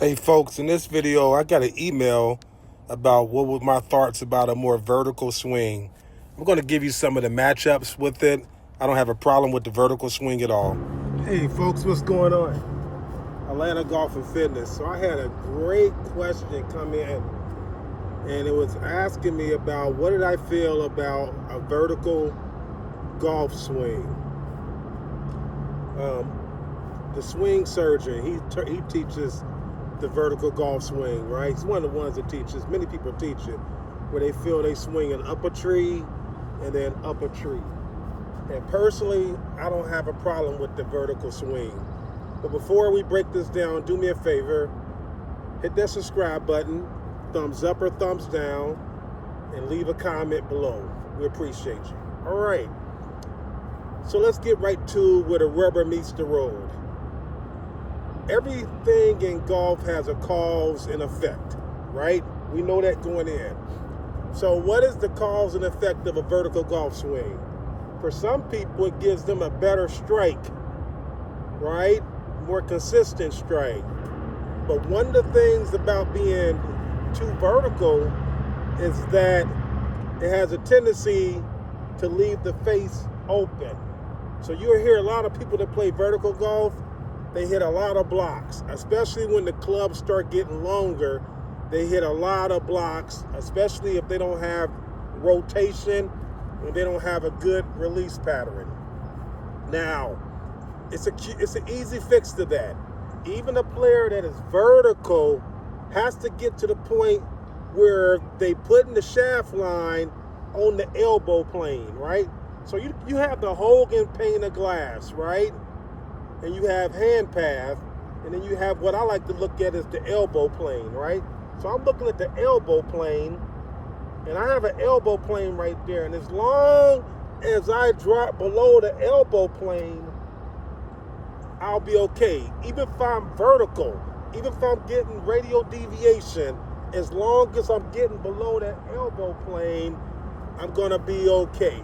Hey folks, in this video I got an email about what were my thoughts about a more vertical swing. I'm going to give you some of the matchups with it. I don't have a problem with the vertical swing at all. Hey folks, what's going on? Atlanta Golf and Fitness. So I had a great question come in, and it was asking me about what did I feel about a vertical golf swing. The swing surgeon, he teaches the vertical golf swing, right? He's one of the ones that teaches, many people teach it, where they feel they swing an up a tree and then up a tree. And personally, I don't have a problem with the vertical swing. But before we break this down, do me a favor, hit that subscribe button, thumbs up or thumbs down, and leave a comment below. We appreciate you. All right. So let's get right to where the rubber meets the road. Everything in golf has a cause and effect, right? We know that going in. So what is the cause and effect of a vertical golf swing? For some people, it gives them a better strike, right? More consistent strike. But one of the things about being too vertical is that it has a tendency to leave the face open. So you'll hear a lot of people that play vertical golf, they hit a lot of blocks, especially when the clubs start getting longer. They hit a lot of blocks, especially if they don't have rotation and they don't have a good release pattern. Now, it's an easy fix to that. Even a player that is vertical has to get to the point where they putting the shaft line on the elbow plane, right? So you have the Hogan pane of glass, right? And you have hand path, and then you have what I like to look at as the elbow plane, right? So I'm looking at the elbow plane, and I have an elbow plane right there. And as long as I drop below the elbow plane, I'll be okay. Even if I'm vertical, even if I'm getting radial deviation, as long as I'm getting below that elbow plane, I'm gonna be okay.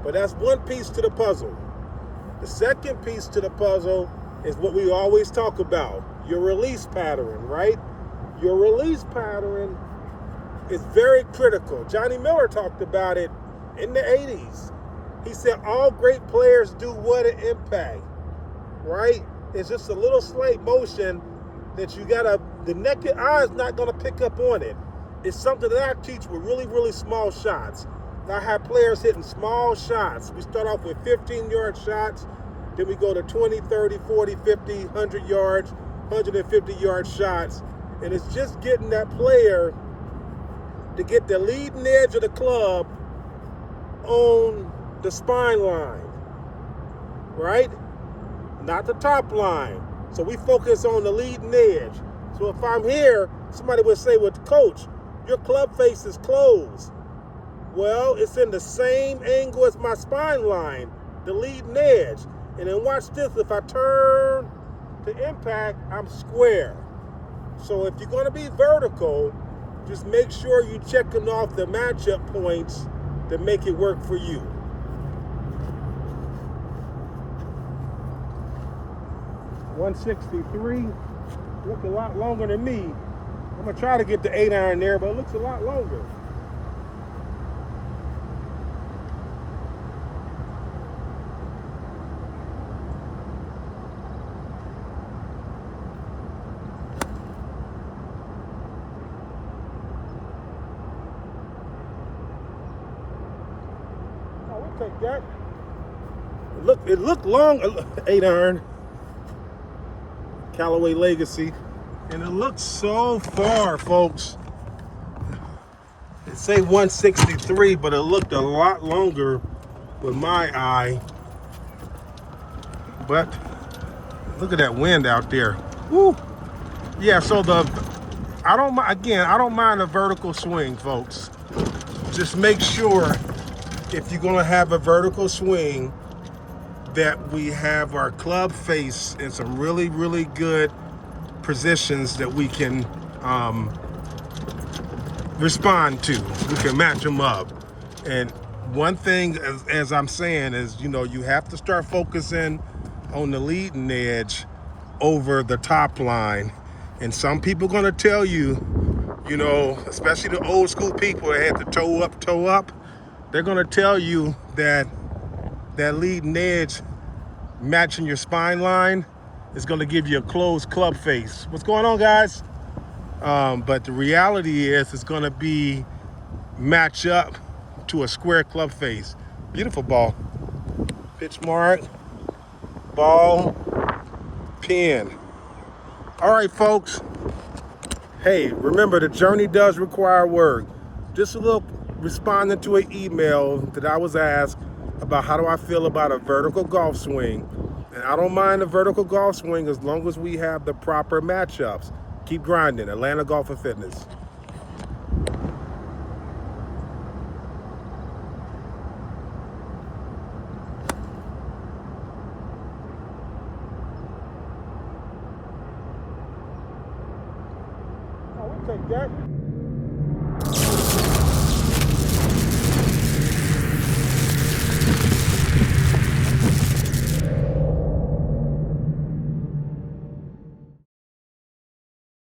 But that's one piece to the puzzle. The second piece to the puzzle is what we always talk about, your release pattern, right? Your release pattern is very critical. Johnny Miller talked about it in the 80s. He said all great players do what at impact, right? It's just a little slight motion that the naked eye is not gonna pick up on it. It's something that I teach with really, really small shots. I have players hitting small shots. We start off with 15-yard shots, then we go to 20, 30, 40, 50, 100 yards, 150-yard shots. And it's just getting that player to get the leading edge of the club on the spine line, right? Not the top line. So we focus on the leading edge. So if I'm here, somebody would say, well, coach, your club face is closed. Well, it's in the same angle as my spine line, the leading edge. And then watch this, if I turn to impact, I'm square. So if you're gonna be vertical, just make sure you're checking off the matchup points to make it work for you. .163, look a lot longer than me. I'm gonna try to get the 8-iron there, but it looks a lot longer. Take that. It looked long, 8-iron, Callaway Legacy, and it looks so far, folks. It say 163, but it looked a lot longer with my eye. But look at that wind out there. Woo! Yeah, so I don't mind a vertical swing, folks. Just make sure, if you're gonna have a vertical swing, that we have our club face in some really, really good positions that we can respond to. We can match them up. And one thing, as I'm saying, is, you have to start focusing on the leading edge over the top line. And some people gonna tell you, you know, especially the old school people that had the toe up, they're gonna tell you that that leading edge matching your spine line is gonna give you a closed club face. What's going on, guys? But the reality is it's gonna be match up to a square club face. Beautiful ball. Pitch mark, ball, pin. All right, folks. Hey, remember the journey does require work. Just a little responding to an email that I was asked about how do I feel about a vertical golf swing. And I don't mind a vertical golf swing as long as we have the proper matchups. Keep grinding. Atlanta Golf and Fitness. Oh, we take that.